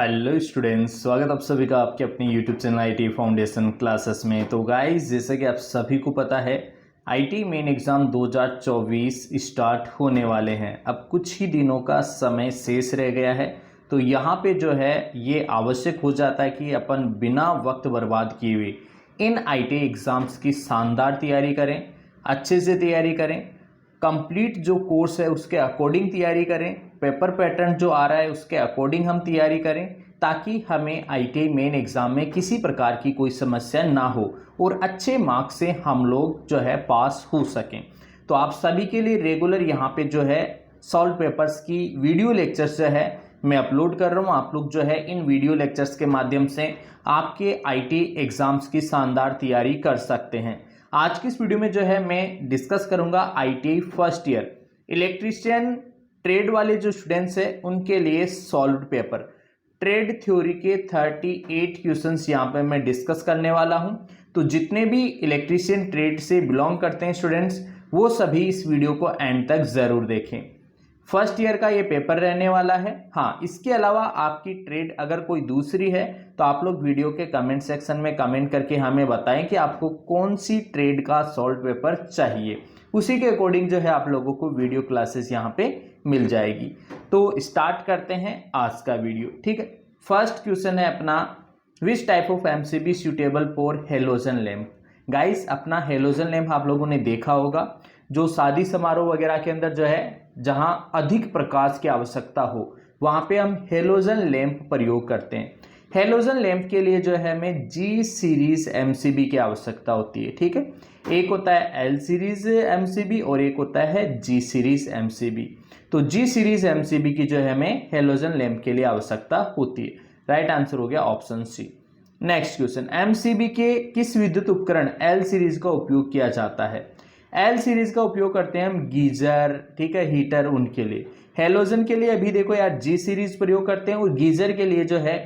Hello students, स्वागत आप सभी का आपके अपने YouTube channel IT foundation classes में। तो गाइस, जैसे कि आप सभी को पता है आईटी मेन एग्ज़ाम 2024 स्टार्ट होने वाले हैं। अब कुछ ही दिनों का समय शेष रह गया है। तो यहाँ पे जो है ये आवश्यक हो जाता है कि अपन बिना वक्त बर्बाद किए हुए इन आईटी एग्ज़ाम्स की शानदार तैयारी करें, अच्छे से तैयारी करें, कंप्लीट जो कोर्स है उसके अकॉर्डिंग तैयारी करें, पेपर पैटर्न जो आ रहा है उसके अकॉर्डिंग हम तैयारी करें, ताकि हमें आईटीआई मेन एग्ज़ाम में किसी प्रकार की कोई समस्या ना हो और अच्छे मार्क्स से हम लोग जो है पास हो सकें। तो आप सभी के लिए रेगुलर यहाँ पे जो है सॉल्व पेपर्स की वीडियो लेक्चर्स जो है मैं अपलोड कर रहा हूँ। आप लोग जो है इन वीडियो लेक्चर्स के माध्यम से आपके आईटी एग्ज़ाम्स की शानदार तैयारी कर सकते हैं। आज की इस वीडियो में जो है मैं डिस्कस करूंगा ITI first year electrician trade वाले जो स्टूडेंट्स हैं उनके लिए सॉल्व्ड पेपर ट्रेड थ्योरी के 38 क्वेश्चंस यहाँ पे मैं डिस्कस करने वाला हूं। तो जितने भी इलेक्ट्रीशियन ट्रेड से बिलोंग करते हैं स्टूडेंट्स, वो सभी इस वीडियो को एंड तक ज़रूर देखें। फर्स्ट ईयर का ये पेपर रहने वाला है। हाँ, इसके अलावा आपकी ट्रेड अगर कोई दूसरी है तो आप लोग वीडियो के कमेंट सेक्शन में कमेंट करके हमें बताएं कि आपको कौन सी ट्रेड का सॉल्व पेपर चाहिए। उसी के अकॉर्डिंग जो है आप लोगों को वीडियो क्लासेस यहाँ पे मिल जाएगी। तो स्टार्ट करते हैं आज का वीडियो, ठीक है। फर्स्ट क्वेश्चन है अपना, which type of MCB suitable for halogen lamp. Guys, अपना हेलोजन लैम्प आप लोगों ने देखा होगा, जो शादी समारोह वगैरह के अंदर जो है जहां अधिक प्रकाश की आवश्यकता हो वहां पे हम हेलोजन लैंप प्रयोग करते हैं। हेलोजन लैंप के लिए जो है हमें जी सीरीज एमसीबी की आवश्यकता होती है, ठीक है। एक होता है एल सीरीज एमसीबी और एक होता है जी सीरीज एमसीबी। तो जी सीरीज एमसीबी की जो है हमें हेलोजन लैंप के लिए आवश्यकता होती है। राइट आंसर हो गया option C. Next question, MCB के किस विद्युत उपकरण एल सीरीज का उपयोग किया जाता है। एल सीरीज का उपयोग करते हैं हम गीजर, ठीक है, हीटर उनके लिए। हेलोजन के लिए अभी देखो यार जी सीरीज प्रयोग करते हैं और गीजर के लिए जो है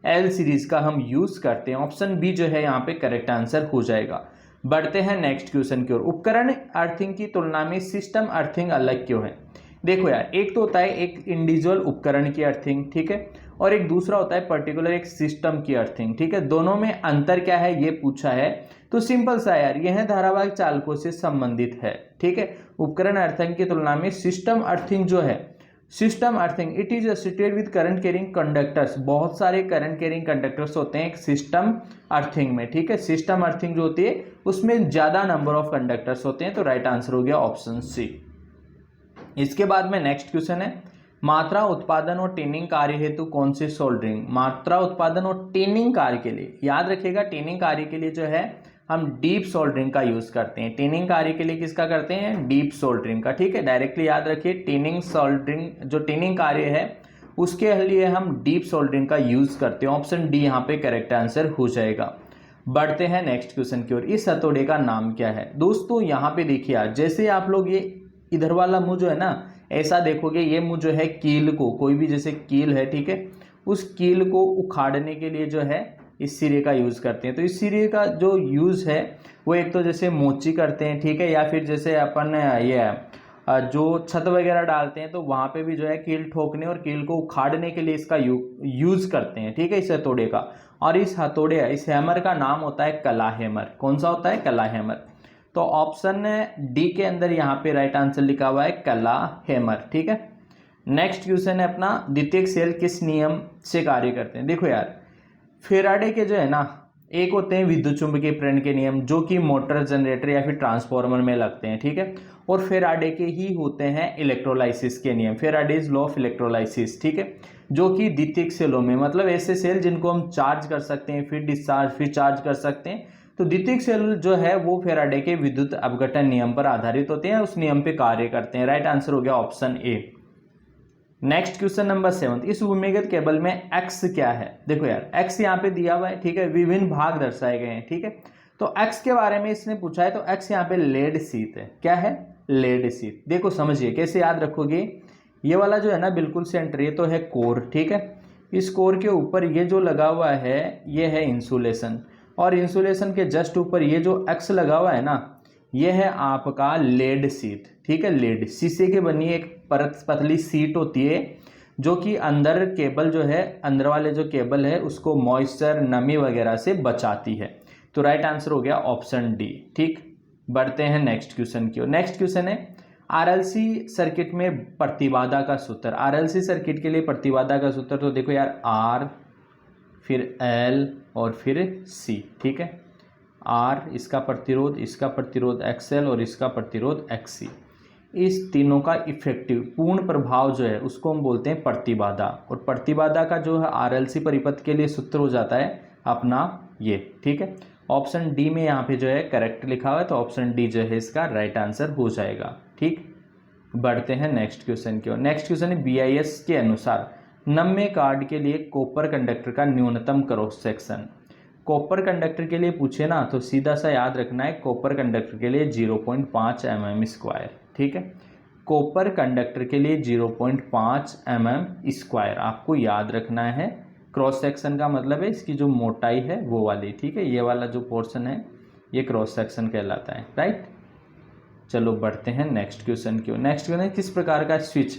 एल सीरीज का हम यूज करते हैं। ऑप्शन बी जो है यहाँ पे करेक्ट आंसर हो जाएगा। बढ़ते हैं नेक्स्ट क्वेश्चन की ओर। उपकरण अर्थिंग की तुलना में सिस्टम अर्थिंग अलग क्यों है। देखो यार, एक तो होता है एक इंडिविजुअल उपकरण की अर्थिंग, ठीक है, और एक दूसरा होता है पर्टिकुलर एक सिस्टम की अर्थिंग, ठीक है। दोनों में अंतर क्या है ये पूछा है। तो सिंपल सा यार, यह धारावाहिक चालकों से संबंधित है, ठीक है। उपकरण अर्थिंग की तुलना में सिस्टम अर्थिंग जो है, system earthing it is associated with current carrying conductors. बहुत सारे करंट कैरिंग कंडक्टर्स होते हैं एक सिस्टम अर्थिंग में, ठीक है। सिस्टम अर्थिंग जो होती है उसमें ज्यादा नंबर ऑफ कंडक्टर्स होते हैं। तो राइट आंसर हो गया ऑप्शन सी। इसके बाद में नेक्स्ट क्वेश्चन है, मात्रा उत्पादन और टेनिंग कार्य हेतु कौन से सोल्डरिंग। मात्रा उत्पादन और टेनिंग कार्य के लिए याद रखिएगा, टेनिंग कार्य के लिए जो है हम डीप सोल्डरिंग का यूज करते हैं। टेनिंग कार्य के लिए किसका करते हैं, डीप सोल्डरिंग का, ठीक है। डायरेक्टली याद रखिए, टेनिंग सोल्डरिंग जो टेनिंग कार्य है उसके लिए हम डीप सोल्डरिंग का यूज करते हैं। ऑप्शन डी यहाँ पे करेक्ट आंसर हो जाएगा। बढ़ते हैं नेक्स्ट क्वेश्चन की ओर। इस हथौड़े का नाम क्या है। दोस्तों यहाँ पे देखिए यार, जैसे आप लोग ये इधर वाला मुंह जो है ना ऐसा देखोगे, ये मुंह जो है कील को, कोई भी जैसे कील है, ठीक है, उस कील को उखाड़ने के लिए जो है इस सिरे का यूज करते हैं। तो इस सिरे का जो यूज है वो एक तो जैसे मोची करते हैं, ठीक है, या फिर जैसे अपन ये जो छत वगैरह डालते हैं तो वहां पे भी जो है कील ठोकने और कील को उखाड़ने के लिए इसका यूज करते हैं, ठीक है, इस हथौड़े का। और इस हथौड़े इस हैमर का नाम होता है कला हैमर। कौन सा होता है, कला हैमर। तो ऑप्शन डी के अंदर यहाँ पे राइट आंसर लिखा हुआ है कला हैमर, ठीक है। नेक्स्ट क्वेश्चन है अपना, द्वितीयक सेल किस नियम से कार्य करते हैं। देखो यार, फेराडे के जो है ना, एक होते हैं विद्युत चुंबकीय प्रेरण के नियम जो कि मोटर, जनरेटर या फिर ट्रांसफार्मर में लगते हैं, ठीक है। और फेराडे के ही होते हैं इलेक्ट्रोलाइसिस के नियम, फेराडेज लॉ ऑफ इलेक्ट्रोलाइसिस, ठीक है, जो कि द्वितीयक सेलों में, मतलब ऐसे सेल जिनको हम चार्ज कर सकते हैं फिर डिस्चार्ज फिर चार्ज कर सकते हैं। तो द्वितीयक सेल जो है वो फेराडे के विद्युत अपघटन नियम पर आधारित होते हैं, उस नियम पे कार्य करते हैं। राइट आंसर हो गया option A. Next question number 7, इस भूमिगत केबल में एक्स क्या है। देखो यार, एक्स यहाँ पे दिया हुआ है, ठीक है, विभिन्न भाग दर्शाए गए हैं, ठीक है। तो एक्स के बारे में इसने पूछा है, तो एक्स यहाँ पे लेड शीट है। क्या है, लेड शीट। देखो समझिए कैसे याद रखोगे, ये वाला जो है ना बिल्कुल सेंटर, ये तो है कोर, ठीक है। इस कोर के ऊपर ये जो लगा हुआ है ये है इंसुलेशन, और इंसुलेशन के जस्ट ऊपर ये जो एक्स लगा हुआ है ना ये है आपका लेड शीट, ठीक है। लेड शीशे के बनी एक परत पतली शीट होती है जो कि अंदर केबल जो है, अंदर वाले जो केबल है उसको मॉइस्चर, नमी वगैरह से बचाती है। तो राइट आंसर हो गया ऑप्शन डी। ठीक, बढ़ते हैं नेक्स्ट क्वेश्चन की ओर। नेक्स्ट क्वेश्चन है आरएलसी सर्किट में प्रतिबाधा का सूत्र। आरएलसी सर्किट के लिए प्रतिबाधा का सूत्र तो देखो यार, आर फिर एल और फिर सी। ठीक है, आर इसका प्रतिरोध एक्सएल और इसका प्रतिरोध एक्सी। इस तीनों का इफेक्टिव पूर्ण प्रभाव जो है उसको हम बोलते हैं प्रतिबाधा। और प्रतिबाधा का जो है आरएलसी परिपथ के लिए सूत्र हो जाता है अपना ये। ठीक है, ऑप्शन डी में यहाँ पे जो है करेक्ट लिखा हुआ है, तो ऑप्शन डी जो है इसका राइट आंसर हो जाएगा। ठीक, बढ़ते हैं नेक्स्ट क्वेश्चन की ओर। नेक्स्ट क्वेश्चन है बीआईएस के अनुसार नम्य कार्ड के लिए कॉपर कंडक्टर का न्यूनतम क्रॉस सेक्शन। कॉपर कंडक्टर के लिए पूछे ना तो सीधा सा याद रखना है, कॉपर कंडक्टर के लिए 0.5 mm स्क्वायर। ठीक है, कॉपर कंडक्टर के लिए 0.5 mm स्क्वायर आपको याद रखना है। क्रॉस सेक्शन का मतलब है इसकी जो मोटाई है वो वाली। ठीक है, ये वाला जो पोर्शन है ये क्रॉस सेक्शन कहलाता है। राइट, चलो बढ़ते हैं नेक्स्ट क्वेश्चन की ओर। नेक्स्ट क्वेश्चन है किस प्रकार का स्विच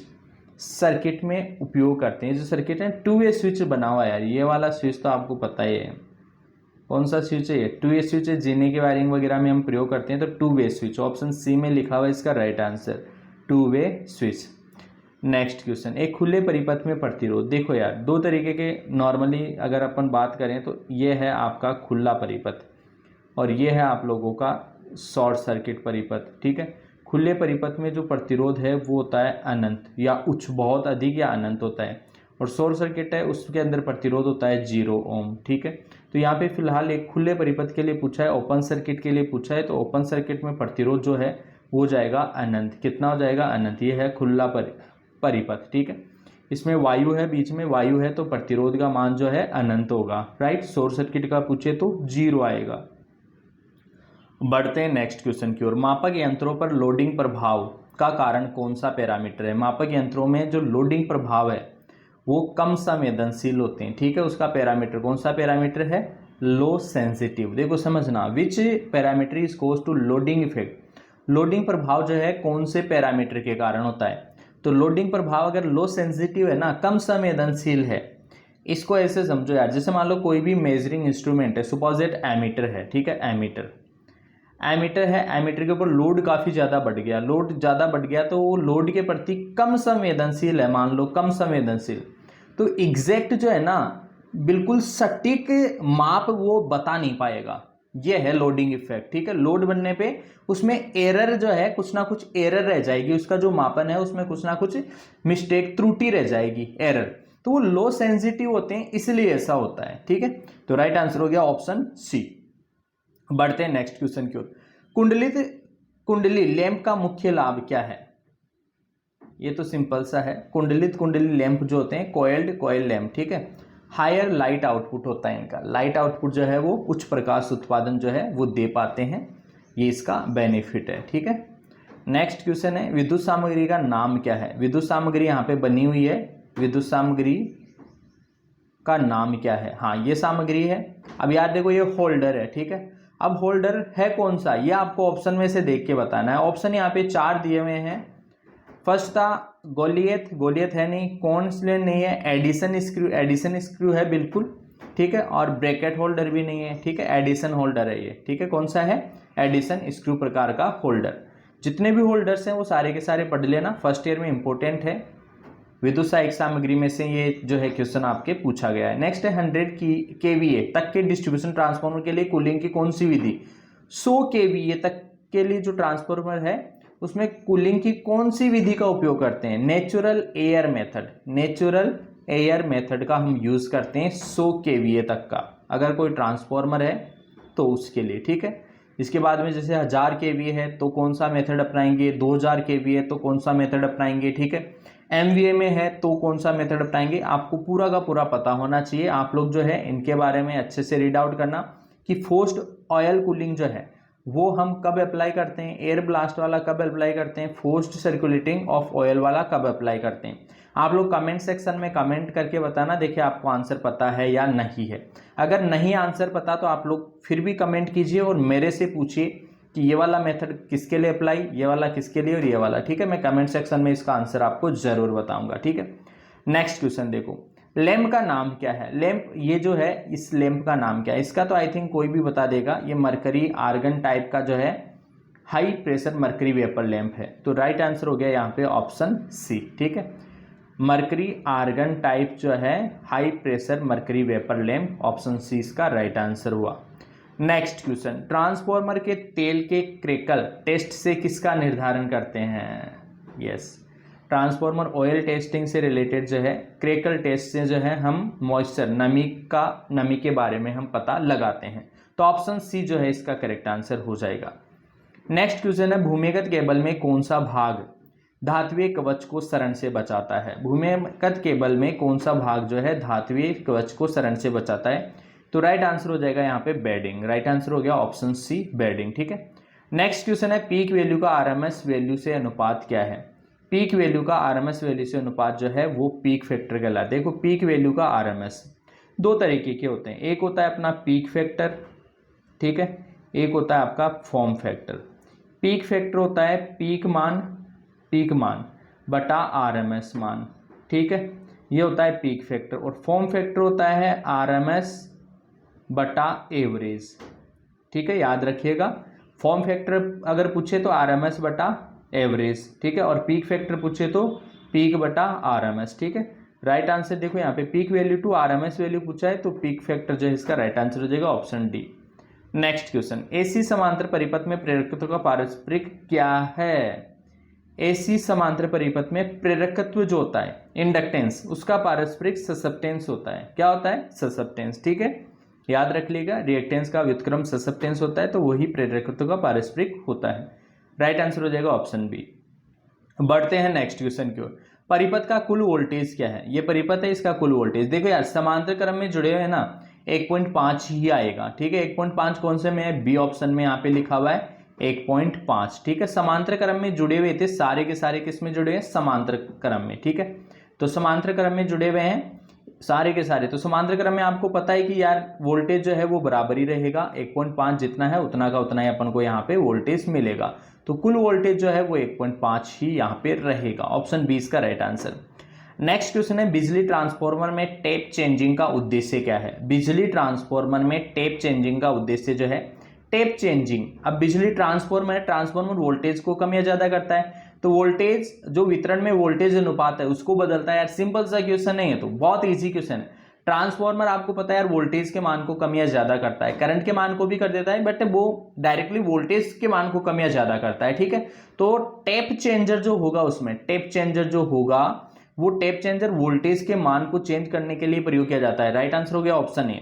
सर्किट में उपयोग करते हैं। जो सर्किट है 2 वे स्विच बना हुआ है यार, ये वाला स्विच तो आपको पता ही है कौन सा स्विच है ये, 2 वे स्विच है। जीने की वायरिंग वगैरह में हम प्रयोग करते हैं तो 2 वे स्विच, ऑप्शन सी में लिखा हुआ है इसका राइट आंसर, 2 वे स्विच। नेक्स्ट क्वेश्चन, एक खुले परिपथ में प्रतिरोध। देखो यार, दो तरीके के नॉर्मली अगर अपन बात करें तो ये है आपका खुला परिपथ और ये है आप लोगों का शॉर्ट सर्किट परिपथ। ठीक है, खुले परिपथ में जो प्रतिरोध है वो होता है अनंत या उच्च, बहुत अधिक या अनंत होता है। और शॉर्ट सर्किट है उसके अंदर प्रतिरोध होता है 0 ओम। ठीक है, तो यहाँ पे फिलहाल एक खुले परिपथ के लिए पूछा है, ओपन सर्किट के लिए पूछा है, तो ओपन सर्किट में प्रतिरोध जो है वो हो जाएगा अनंत। कितना हो जाएगा? अनंत। ये है खुला परिपथ। ठीक है, इसमें वायु है, बीच में वायु है, तो प्रतिरोध का मान जो है अनंत होगा। राइट, शॉर्ट सर्किट का पूछे तो 0 आएगा। बढ़ते हैं नेक्स्ट क्वेश्चन की ओर। मापक यंत्रों पर लोडिंग प्रभाव का कारण कौन सा पैरामीटर है? मापक यंत्रों में जो लोडिंग प्रभाव है वो कम संवेदनशील होते हैं। ठीक है, उसका पैरामीटर कौन सा पैरामीटर है? Low sensitive. देखो समझना, which parameter is cause to loading effect. Loading प्रभाव जो है कौन से पैरामीटर के कारण होता है? तो लोडिंग प्रभाव अगर लो सेंसिटिव है ना, कम संवेदनशील है, इसको ऐसे समझो यार, जैसे मान लो कोई भी मेजरिंग इंस्ट्रूमेंट है, सुपोजिट एमीटर है। ठीक है, एमीटर है, एमीटर के ऊपर लोड काफ़ी ज़्यादा बढ़ गया, लोड ज़्यादा बढ़ गया तो वो लोड के प्रति कम संवेदनशील है, मान लो कम संवेदनशील। तो एग्जैक्ट जो है ना, बिल्कुल सटीक माप वो बता नहीं पाएगा। ये है लोडिंग इफेक्ट। ठीक है, लोड बनने पे उसमें एरर जो है, कुछ ना कुछ एरर रह जाएगी, उसका जो मापन है उसमें कुछ ना कुछ मिस्टेक, त्रुटि रह जाएगी, एरर। तो वो लो सेंसिटिव होते हैं, इसलिए ऐसा होता है। ठीक है, तो राइट आंसर हो गया ऑप्शन सी। बढ़ते हैं नेक्स्ट क्वेश्चन की ओर। कुंडली लैंप का मुख्य लाभ क्या है? ये तो सिंपल सा है। कुंडली लैंप जो होते हैं कॉइल लैंप, ठीक है, हायर लाइट आउटपुट होता है इनका। लाइट आउटपुट जो है वो उच्च प्रकाश उत्पादन जो है वो दे पाते हैं, ये इसका बेनिफिट है। ठीक है, नेक्स्ट क्वेश्चन है विद्युत सामग्री का नाम क्या है? विद्युत सामग्री यहाँ पे बनी हुई है, विद्युत सामग्री का नाम क्या है? हाँ, ये सामग्री है। अब यार देखो, ये होल्डर है। ठीक है, अब होल्डर है कौन सा, ये आपको ऑप्शन में से देख के बताना है। ऑप्शन यहाँ पे 4 दिए हुए हैं। फर्स्ट था गोलियत है नहीं, कॉन्सलेंट नहीं है, एडिसन स्क्रू है बिल्कुल। ठीक है, और ब्रैकेट होल्डर भी नहीं है। ठीक है, एडिसन होल्डर है ये। ठीक है, कौन सा है? एडिसन स्क्रू प्रकार का होल्डर। जितने भी होल्डर्स हैं वो सारे के सारे पढ़ लेना, फर्स्ट ईयर में इंपॉर्टेंट है। विद्युत सहायक सामग्री में से ये जो है क्वेश्चन आपके पूछा गया है। नेक्स्ट है 100 kVA तक के डिस्ट्रीब्यूशन ट्रांसफार्मर के लिए कूलिंग की कौन सी विधि? 100 kVA तक के लिए जो ट्रांसफार्मर है उसमें कूलिंग की कौन सी विधि का उपयोग करते हैं? नेचुरल एयर मेथड का हम यूज करते हैं 100 kVA तक का, अगर कोई ट्रांसफार्मर है तो उसके लिए। ठीक है, इसके बाद में जैसे 1000 kVA है तो कौन सा मेथड अपनाएंगे, 2000 kVA है तो कौन सा मेथड अपनाएंगे। ठीक है, MVA में है तो कौन सा मेथड अपनाएंगे, आपको पूरा का पूरा पता होना चाहिए। आप लोग जो है इनके बारे में अच्छे से रीड आउट करना कि फोर्स्ड ऑयल कूलिंग जो है वो हम कब अप्लाई करते हैं, एयर ब्लास्ट वाला कब अप्लाई करते हैं, फोर्स्ड सर्कुलेटिंग ऑफ ऑयल वाला कब अप्लाई करते हैं। आप लोग कमेंट सेक्शन में कमेंट करके बताना, देखिए आपको आंसर पता है या नहीं है। अगर नहीं आंसर पता तो आप लोग फिर भी कमेंट कीजिए और मेरे से पूछिए कि ये वाला मेथड किसके लिए अप्लाई, ये वाला किसके लिए और ये वाला। ठीक है, मैं कमेंट सेक्शन में इसका आंसर आपको जरूर बताऊंगा। ठीक है, नेक्स्ट क्वेश्चन देखो, लैंप का नाम क्या है? लैंप ये जो है, इस लैंप का नाम क्या है? इसका तो आई थिंक कोई भी बता देगा, ये मरकरी आर्गन टाइप का जो है high pressure mercury vapour lamp है। तो राइट आंसर हो गया यहाँ पे ऑप्शन सी। ठीक है, मरकरी आर्गन टाइप जो है high pressure mercury vapour lamp, option C इसका राइट आंसर हुआ। नेक्स्ट क्वेश्चन, ट्रांसफॉर्मर के तेल के क्रैकल टेस्ट से किसका निर्धारण करते हैं? यस, ट्रांसफॉर्मर ऑयल टेस्टिंग से रिलेटेड जो है क्रैकल टेस्ट से जो है हम मॉइस्चर नमी के बारे में हम पता लगाते हैं। तो ऑप्शन सी जो है इसका करेक्ट आंसर हो जाएगा। नेक्स्ट क्वेश्चन है, भूमिगत केबल में कौन सा भाग धात्विक कवच को शरण से बचाता है? भूमिगत केबल में कौन सा भाग जो है धात्विक कवच को शरण से बचाता है? तो राइट आंसर हो जाएगा यहाँ पे बेडिंग। राइट आंसर हो गया ऑप्शन सी बेडिंग। ठीक है, नेक्स्ट क्वेश्चन है, पीक वैल्यू का आरएमएस वैल्यू से अनुपात क्या है? पीक वैल्यू का आरएमएस वैल्यू से अनुपात जो है वो पीक फैक्टर कहलाता है। देखो, पीक वैल्यू का आरएमएस दो तरीके के होते हैं, एक होता है अपना पीक फैक्टर, ठीक है, एक होता है आपका फॉर्म फैक्टर। पीक फैक्टर होता है पीक मान बटा आरएमएस मान, ठीक है, ये होता है पीक फैक्टर। और फॉर्म फैक्टर होता है आरएमएस बटा एवरेज। ठीक है, याद रखिएगा, फॉर्म फैक्टर अगर पूछे तो आरएमएस बटा एवरेज, ठीक है, और पीक फैक्टर पूछे तो पीक बटा आरएमएस। ठीक है, राइट आंसर देखो यहाँ पे peak value to RMS value पूछा है, तो पीक फैक्टर जो है इसका राइट आंसर हो जाएगा option D. Next question, AC समांतर परिपथ में प्रेरकत्व का पारस्परिक क्या है? एसी समांतर परिपथ में प्रेरकत्व जो होता है इंडक्टेंस, उसका पारस्परिक ससेप्टेंस होता है। क्या होता है? ससेप्टेंस। ठीक है, याद रख लीजिएगा, रिएक्टेंस का व्युत्क्रम ससेप्टेंस होता है, तो वही प्रेरकत्व का पारस्परिक होता है। राइट आंसर हो जाएगा ऑप्शन बी। बढ़ते हैं नेक्स्ट क्वेश्चन की ओर। परिपथ का कुल वोल्टेज क्या है? ये परिपथ है, इसका कुल वोल्टेज देखो यार, समांतर क्रम में जुड़े हुए हैं ना, 1.5 ही आएगा। ठीक है, 1.5 कौन से में है? बी ऑप्शन में यहाँ पे लिखा हुआ है 1.5। ठीक है, समांतर क्रम में जुड़े हुए थे, सारे के सारे किस में जुड़े हैं? समांतर क्रम में। ठीक है, तो समांतर क्रम में जुड़े हुए हैं सारे के सारे। तो समांतर क्रम में आपको पता है कि यार वोल्टेज जो है वो बराबर ही रहेगा, 1.5 जितना है उतना का उतना ही अपन को यहाँ पे वोल्टेज मिलेगा। तो कुल वोल्टेज जो है वो 1.5 ही यहाँ पे रहेगा। ऑप्शन 20 का राइट आंसर। नेक्स्ट क्वेश्चन है, बिजली ट्रांसफार्मर में टेप चेंजिंग का उद्देश्य क्या है? बिजली ट्रांसफार्मर में टेप चेंजिंग का उद्देश्य जो है टेप चेंजिंग। अब बिजली ट्रांसफार्मर वोल्टेज को कम या ज्यादा करता है, तो वोल्टेज जो वितरण में वोल्टेज अनुपात है उसको बदलता है। यार सिंपल सा क्वेश्चन नहीं है, तो बहुत इजी क्वेश्चन है। ट्रांसफार्मर आपको पता है यार वोल्टेज के मान को कम या ज्यादा करता है, करंट के मान को भी कर देता है, बट वो डायरेक्टली वोल्टेज के मान को कम या ज्यादा करता है। ठीक है, तो टेप चेंजर जो होगा उसमें, टेप चेंजर जो होगा वो टेप चेंजर वोल्टेज के मान को चेंज करने के लिए प्रयोग किया जाता है। राइट आंसर हो गया ऑप्शन ए।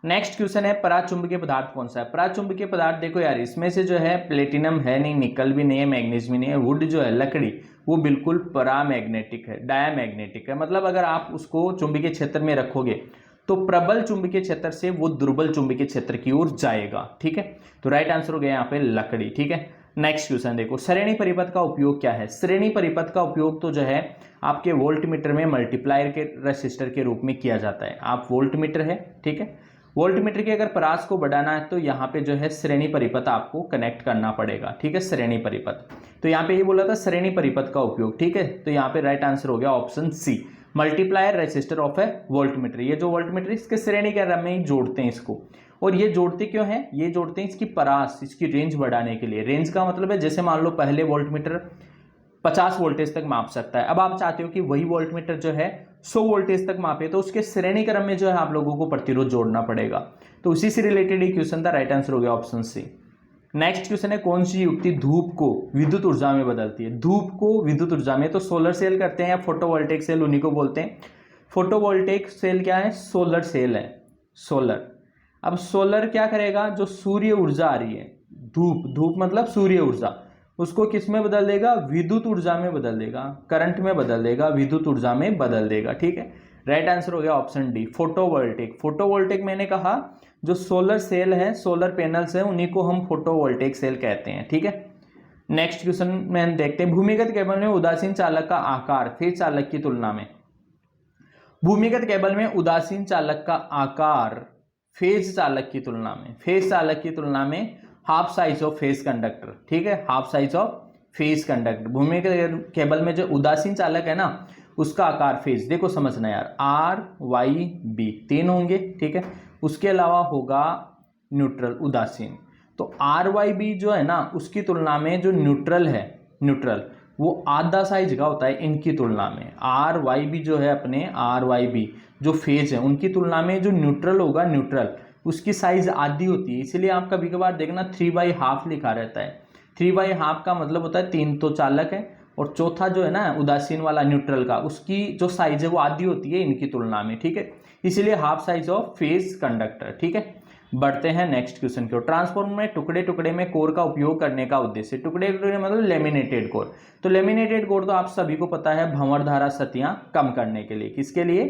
नेक्स्ट क्वेश्चन है, पराचुंबकीय पदार्थ कौन सा है? पराचुंबकीय पदार्थ देखो यार, इसमें से जो है प्लेटिनम है नहीं, निकल भी नहीं है, मैग्नीज भी नहीं है, वुड जो है लकड़ी वो बिल्कुल परामैग्नेटिक है, डायामैग्नेटिक है। मतलब अगर आप उसको चुंबकीय क्षेत्र में रखोगे तो प्रबल चुंबकीय क्षेत्र से वो दुर्बल चुंबकीय क्षेत्र की ओर जाएगा। ठीक है, तो राइट आंसर हो गया यहाँ पे लकड़ी। ठीक है, नेक्स्ट क्वेश्चन देखो, श्रेणी परिपथ का उपयोग क्या है? श्रेणी परिपथ का उपयोग तो जो है आपके वोल्टमीटर में मल्टीप्लायर के रेसिस्टर के रूप में किया जाता है। आप वोल्टमीटर है, ठीक है, वोल्टमीटर के अगर परास को बढ़ाना है तो यहाँ पे जो है श्रेणी परिपथ आपको कनेक्ट करना पड़ेगा। ठीक है, श्रेणी परिपथ, तो यहाँ पे ये बोला था श्रेणी परिपथ का उपयोग। ठीक है, तो यहाँ पे राइट आंसर हो गया option C, multiplier resistor of a voltmeter. ये जो वोल्टमीटर इसके श्रेणी के क्रम में ही जोड़ते हैं इसको। और ये जोड़ते क्यों हैं? ये जोड़ते हैं इसकी परास, इसकी रेंज बढ़ाने के लिए। रेंज का मतलब है जैसे मान लो पहले वोल्टमीटर 50 वोल्टेज तक माप सकता है, अब आप चाहते हो कि वही वोल्टमीटर जो है 100 वोल्टेज तक मापे, तो उसके श्रेणी क्रम में जो है आप लोगों को प्रतिरोध जोड़ना पड़ेगा। तो उसी से रिलेटेड ही क्वेश्चन था, राइट आंसर हो गया ऑप्शन सी। नेक्स्ट क्वेश्चन है, कौन सी युक्ति धूप को विद्युत ऊर्जा में बदलती है? धूप को विद्युत ऊर्जा में तो सोलर सेल करते हैं या फोटोवोल्टेइक सेल, उन्हीं को बोलते हैं। फोटोवोल्टेइक सेल क्या है? सोलर सेल है, सोलर। अब सोलर क्या करेगा? जो सूर्य ऊर्जा आ रही है, धूप मतलब सूर्य ऊर्जा, उसको किस में बदल देगा? विद्युत ऊर्जा में बदल देगा, करंट में बदल देगा, विद्युत ऊर्जा में बदल देगा। ठीक है, राइट आंसर हो गया ऑप्शन डी, फोटोवोल्टेइक। फोटोवोल्टेइक मैंने कहा जो सोलर सेल है, सोलर पैनल्स हैं, उन्हीं को हम फोटोवोल्टेइक सेल कहते हैं। ठीक है, नेक्स्ट क्वेश्चन में हम देखते हैं, भूमिगत केबल में उदासीन चालक का आकार फेज चालक की तुलना में, भूमिगत केबल में उदासीन चालक का आकार फेज चालक की तुलना में, फेज चालक की तुलना में half size of phase conductor. ठीक है, half size of phase conductor. भूमिगत केबल में जो उदासीन चालक है ना, उसका आकार फेज देखो समझना यार, आर वाई बी 3 होंगे, ठीक है। उसके अलावा होगा न्यूट्रल उदासीन। तो आर वाई बी जो है ना उसकी तुलना में जो न्यूट्रल है, न्यूट्रल वो आधा साइज का होता है इनकी तुलना में। आर वाई बी जो है अपने आर वाई बी जो फेज है उनकी तुलना में जो न्यूट्रल होगा, न्यूट्रल उसकी साइज आधी होती है। इसलिए आप कभी कभार देखना 3/2 लिखा रहता है। 3/2 का मतलब होता है 3 तो चालक है और चौथा जो है ना उदासीन वाला न्यूट्रल का, उसकी जो साइज है वो आधी होती है इनकी तुलना में, ठीक है। इसीलिए half size of phase conductor, ठीक है। बढ़ते हैं नेक्स्ट क्वेश्चन की ओर। ट्रांसफॉर्मर में टुकड़े टुकड़े में कोर का उपयोग करने का उद्देश्य, टुकड़े टुकड़े मतलब लेमिनेटेड कोर। तो लेमिनेटेड कोर तो आप सभी को पता है भंवर धारा सतियां कम करने के लिए। किसके लिए?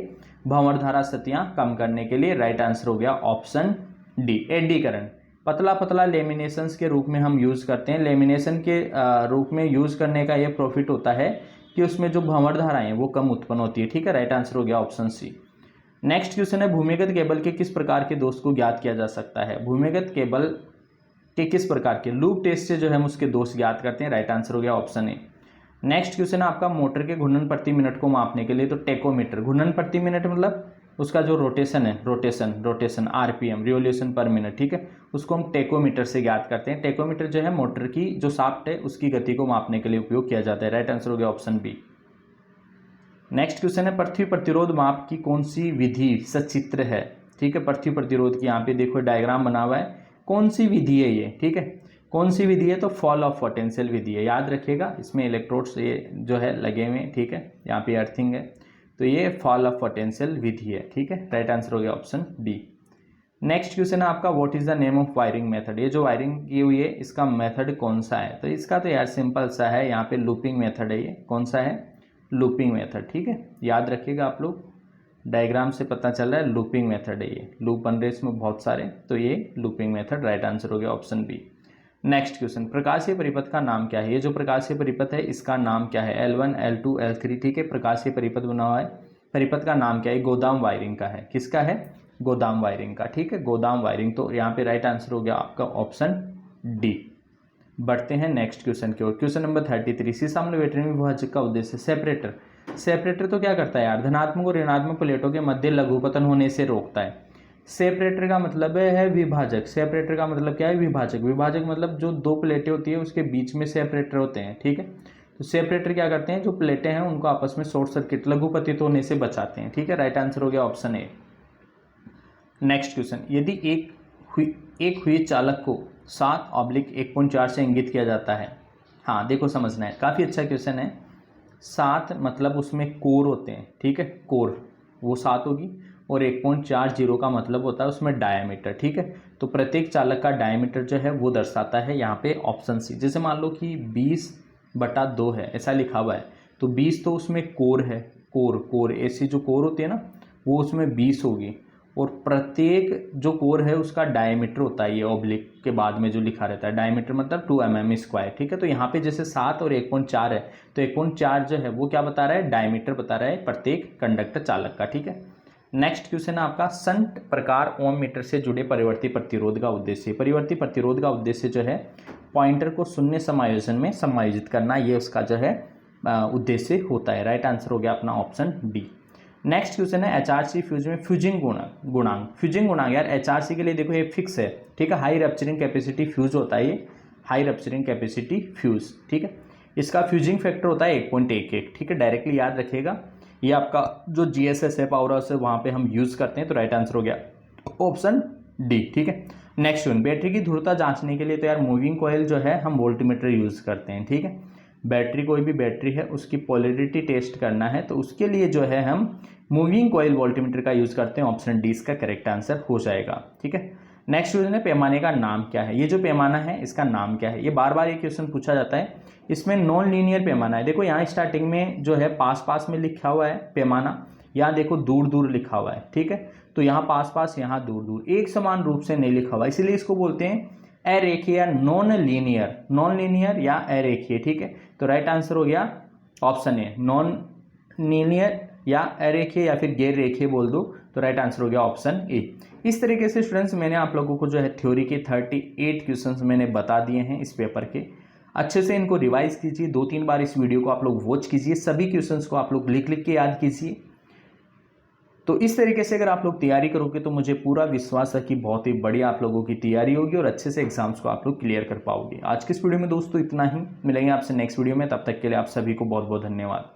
भंवर धारा सतियां कम करने के लिए। राइट आंसर हो गया ऑप्शन डी, एडीकरण। पतला पतला लेमिनेशंस के रूप में हम यूज करते हैं। लेमिनेशन के रूप में यूज करने का ये प्रॉफिट होता है कि उसमें जो भंवर धाराएं हैं वो कम उत्पन्न होती है, ठीक है। राइट आंसर हो गया ऑप्शन सी। नेक्स्ट क्वेश्चन है भूमिगत केबल के किस प्रकार के दोष को ज्ञात किया जा सकता है। भूमिगत केबल के किस प्रकार के लूप टेस्ट से जो है हम उसके दोष ज्ञात करते हैं। राइट आंसर हो गया ऑप्शन ए। नेक्स्ट क्वेश्चन है आपका मोटर के घूर्णन प्रति मिनट को मापने के लिए, तो टेकोमीटर। घूर्णन प्रति मिनट मतलब उसका जो रोटेशन है, rotation RPM, revolution per minute, ठीक है, उसको हम टेकोमीटर से ज्ञात करते हैं। टेकोमीटर जो है मोटर की जो शाफ्ट है उसकी गति को मापने के लिए उपयोग किया जाता है। राइट आंसर हो गया ऑप्शन बी। नेक्स्ट क्वेश्चन है पृथ्वी प्रतिरोध माप की कौन सी विधि सचित्र है, ठीक है। पृथ्वी प्रतिरोध की यहाँ पे देखो डायग्राम बना हुआ है, कौन सी विधि है ये, ठीक है, कौन सी विधि है, तो फॉल ऑफ पोटेंशियल विधि है। याद रखिएगा इसमें इलेक्ट्रोड्स ये जो है लगे हुए हैं, ठीक है, यहाँ पे अर्थिंग है, तो ये फॉल ऑफ पोटेंशियल विधि है, ठीक है। राइट आंसर हो गया ऑप्शन डी। नेक्स्ट क्वेश्चन है आपका what is the name of wiring method. ये जो वायरिंग की हुई है इसका मेथड कौन सा है, तो इसका तो यार सिंपल सा है, यहाँ पे लूपिंग मेथड है। ये कौन सा है? लूपिंग मेथड, ठीक है, याद रखिएगा आप लोग, डायग्राम से पता चल रहा है लूपिंग मेथड है। ये लूप बन रहे इसमें बहुत सारे, तो ये लूपिंग मेथड। राइट आंसर हो गया ऑप्शन बी। नेक्स्ट क्वेश्चन प्रकाशीय परिपथ का नाम क्या है। ये जो प्रकाशीय परिपथ है इसका नाम क्या है? L1 L2 L3, ठीक है, प्रकाशीय परिपथ बना हुआ है। परिपथ का नाम क्या है? गोदाम वायरिंग का है। किसका है? गोदाम वायरिंग का, ठीक है, गोदाम वायरिंग। तो यहाँ पे राइट आंसर हो गया आपका ऑप्शन डी। बढ़ते हैं नेक्स्ट क्वेश्चन की ओर। क्वेश्चन नंबर 33 सीसामलेट विभाजक का उद्देश्य। सेपरेटर, सेपरेटर तो क्या करता है यार, धनात्मक और ऋणात्मक प्लेटों के मध्य लघुपतन होने से रोकता है। सेपरेटर का मतलब है विभाजक। सेपरेटर का मतलब क्या है? विभाजक। विभाजक मतलब जो दो प्लेटें होती है उसके बीच में सेपरेटर होते हैं, ठीक है। तो सेपरेटर क्या करते हैं, जो प्लेटें हैं उनको आपस में शॉर्ट सर्किट लघुपतित होने से बचाते हैं, ठीक है। राइट आंसर हो गया ऑप्शन ए। नेक्स्ट क्वेश्चन यदि एक हुई चालक को 7/1.4 से इंगित किया जाता है। हाँ देखो समझना है, काफ़ी अच्छा क्वेश्चन है। 7 मतलब उसमें कोर होते हैं, ठीक है, कोर वो 7 होगी, और 1.40 का मतलब होता है उसमें डायामीटर, ठीक है। तो प्रत्येक चालक का डायामीटर जो है वो दर्शाता है यहाँ पे ऑप्शन सी। जैसे मान लो कि 20/2 है, ऐसा लिखा हुआ है, तो 20 तो उसमें कोर है, कोर ऐसी जो कोर होती है ना वो उसमें 20 होगी, और प्रत्येक जो कोर है उसका डायमीटर होता है, ये ऑब्लिक के बाद में जो लिखा रहता है डायमीटर मतलब 2 mm², ठीक है। तो यहाँ पे जैसे 7 और 1.4 है, तो 1.4 जो है वो क्या बता रहा है? डायमीटर बता रहा है प्रत्येक कंडक्टर चालक का, ठीक है। नेक्स्ट क्वेश्चन है आपका शंट प्रकार ओम मीटर से जुड़े परिवर्ती प्रतिरोध का उद्देश्य। परिवर्ती प्रतिरोध का उद्देश्य जो है पॉइंटर को शून्य समायोजन में समायोजित करना, ये उसका जो है उद्देश्य होता है। राइट आंसर हो गया अपना ऑप्शन डी। नेक्स्ट क्वेश्चन है HRC फ्यूज में फ्यूजिंग गुणांक। फ्यूजिंग गुणांक यार HRC के लिए देखो ये फिक्स है, ठीक है, हाई रप्चरिंग कैपेसिटी फ्यूज होता है, ये हाई रप्चरिंग कैपेसिटी फ्यूज, ठीक है। इसका फ्यूजिंग फैक्टर होता है 1.11, ठीक है, डायरेक्टली याद रखिएगा। ये आपका जो GSS है पावर हाउस है वहाँ पे हम यूज़ करते हैं, तो राइट आंसर हो गया ऑप्शन डी, ठीक है। नेक्स्ट वन बैटरी की ध्रुवता जांचने के लिए तो यार मूविंग कॉइल जो है हम वोल्टमीटर यूज़ करते हैं, ठीक है। बैटरी कोई भी बैटरी है उसकी पोलैरिटी टेस्ट करना है तो उसके लिए जो है हम मूविंग कॉइल वोल्टमीटर का यूज़ करते हैं। ऑप्शन डी इसका करेक्ट आंसर हो जाएगा, ठीक है। नेक्स्ट क्वेश्चन है पैमाने का नाम क्या है। ये जो पैमाना है इसका नाम क्या है? ये बार बार ये क्वेश्चन पूछा जाता है। इसमें नॉन लीनियर पैमाना है। देखो यहाँ स्टार्टिंग में जो है पास पास में लिखा हुआ है पैमाना, यहाँ देखो दूर दूर लिखा हुआ है, ठीक है। तो यहाँ पास पास, यहाँ दूर दूर, एक समान रूप से नहीं लिखा हुआ, इसीलिए इसको बोलते हैं अरेखीय या नॉन लीनियर या अरेखीय, ठीक है। तो राइट आंसर हो गया ऑप्शन ए, नॉन लीनियर या अरेखीय या फिर गैर रेखीय बोल दो, तो राइट आंसर हो गया ऑप्शन ए। इस तरीके से स्टूडेंट्स मैंने आप लोगों को जो है थ्योरी के 38 क्वेश्चंस मैंने बता दिए हैं इस पेपर के। अच्छे से इनको रिवाइज कीजिए, 2-3 बार इस वीडियो को आप लोग वॉच कीजिए, सभी क्वेश्चंस को आप लोग लिख लिख के याद कीजिए। तो इस तरीके से अगर आप लोग तैयारी करोगे तो मुझे पूरा विश्वास है कि बहुत ही बढ़िया आप लोगों की तैयारी होगी और अच्छे से एग्जाम्स को आप लोग क्लियर कर पाओगे। आज के इस वीडियो में दोस्तों इतना ही, मिलेंगे आपसे नेक्स्ट वीडियो में, तब तक के लिए आप सभी को बहुत बहुत धन्यवाद।